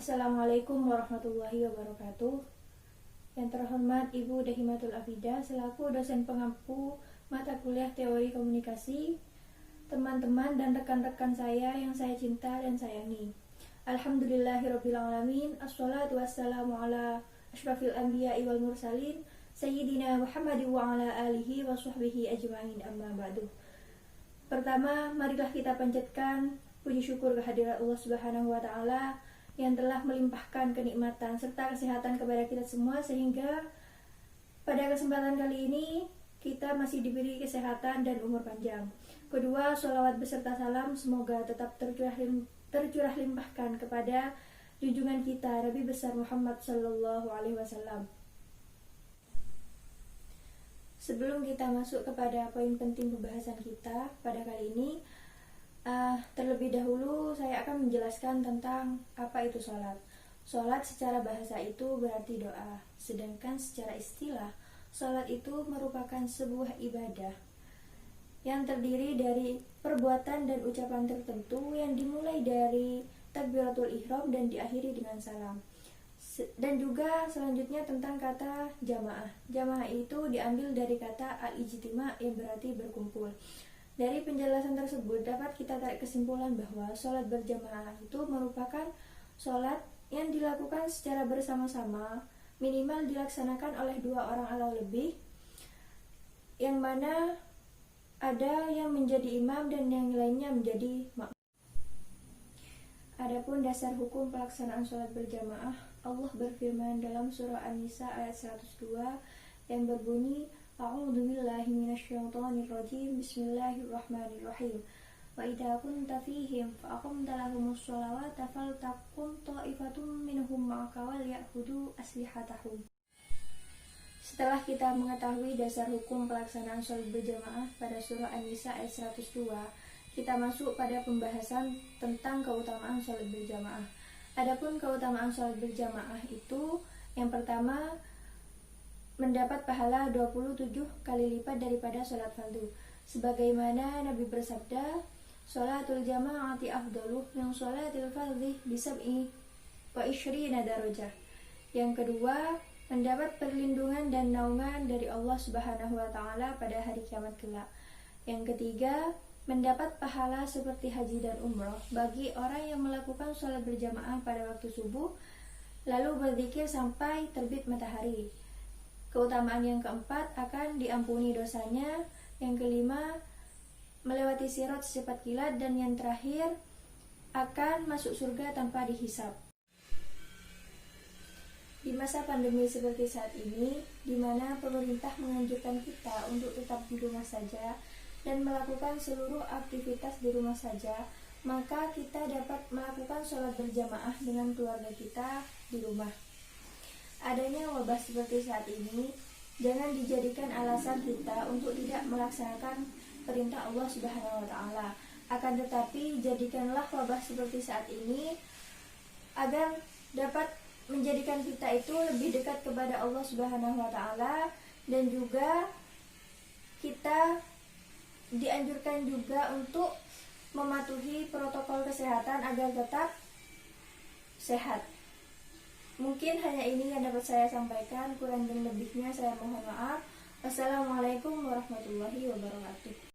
Assalamualaikum warahmatullahi wabarakatuh. Yang terhormat Ibu Dahimatul Afidah selaku dosen pengampu mata kuliah teori komunikasi, teman-teman dan rekan-rekan saya yang saya cinta dan sayangi. Alhamdulillahirabbil alamin. Assalatu wassalamu ala asyrafil anbiya'i wal mursalin sayyidina Muhammadin wa ala alihi wa sahbihi ajma'in, amma ba'du. Pertama, marilah kita panjatkan puji syukur kehadirat Allah Subhanahu wa taala yang telah melimpahkan kenikmatan serta kesehatan kepada kita semua, sehingga pada kesempatan kali ini kita masih diberi kesehatan dan umur panjang. Kedua, sholawat beserta salam semoga tetap tercurah limpahkan kepada junjungan kita Nabi besar Muhammad Sallallahu Alaihi Wasallam. Sebelum kita masuk kepada poin penting pembahasan kita pada kali ini, terlebih dahulu saya akan menjelaskan tentang apa itu sholat. Sholat secara bahasa itu berarti doa, sedangkan secara istilah sholat itu merupakan sebuah ibadah yang terdiri dari perbuatan dan ucapan tertentu yang dimulai dari takbiratul ihram dan diakhiri dengan salam. Dan juga selanjutnya tentang kata jamaah. Jamaah itu diambil dari kata al-ijtima' yang berarti berkumpul. Dari penjelasan tersebut dapat kita tarik kesimpulan bahwa sholat berjamaah itu merupakan sholat yang dilakukan secara bersama-sama, minimal dilaksanakan oleh 2 orang atau lebih, yang mana ada yang menjadi imam dan yang lainnya menjadi makmum. Adapun dasar hukum pelaksanaan sholat berjamaah, Allah berfirman dalam surah An-Nisa ayat 102 yang berbunyi, A'udzubillahi minasyaitonirrajim. Bismillahirrahmanirrahim. Wa idza kunta fihim fa aqamta lahumus sholawata faltaqum ta'ifatum minhum ma'aka wal ya'khudhu aslihatahum. Setelah kita mengetahui dasar hukum pelaksanaan sholat berjamaah pada surah An-Nisa ayat 102, kita masuk pada pembahasan tentang keutamaan sholat berjamaah. Adapun keutamaan sholat berjamaah itu, yang pertama, mendapat pahala 27 kali lipat daripada sholat fardu. Sebagaimana Nabi bersabda, sholatul jama'ati afdalu min sholatil fardhi bisab'i wa ishrina darajah. Yang kedua, mendapat perlindungan dan naungan dari Allah Subhanahu wa taala pada hari kiamat kelak. Yang ketiga, mendapat pahala seperti haji dan umroh bagi orang yang melakukan sholat berjamaah pada waktu subuh lalu berzikir sampai terbit matahari. Keutamaan yang keempat, akan diampuni dosanya. Yang kelima, melewati sirat secepat kilat. Dan yang terakhir, akan masuk surga tanpa dihisab. Di masa pandemi seperti saat ini, di mana pemerintah menganjurkan kita untuk tetap di rumah saja dan melakukan seluruh aktivitas di rumah saja, maka kita dapat melakukan sholat berjamaah dengan keluarga kita di rumah. Adanya wabah seperti saat ini jangan dijadikan alasan kita untuk tidak melaksanakan perintah Allah Subhanahu wa taala. Akan tetapi jadikanlah wabah seperti saat ini agar dapat menjadikan kita itu lebih dekat kepada Allah Subhanahu wa taala, dan juga kita dianjurkan juga untuk mematuhi protokol kesehatan agar tetap sehat. Mungkin hanya ini yang dapat saya sampaikan, kurang dan lebihnya saya mohon maaf. Wassalamualaikum warahmatullahi wabarakatuh.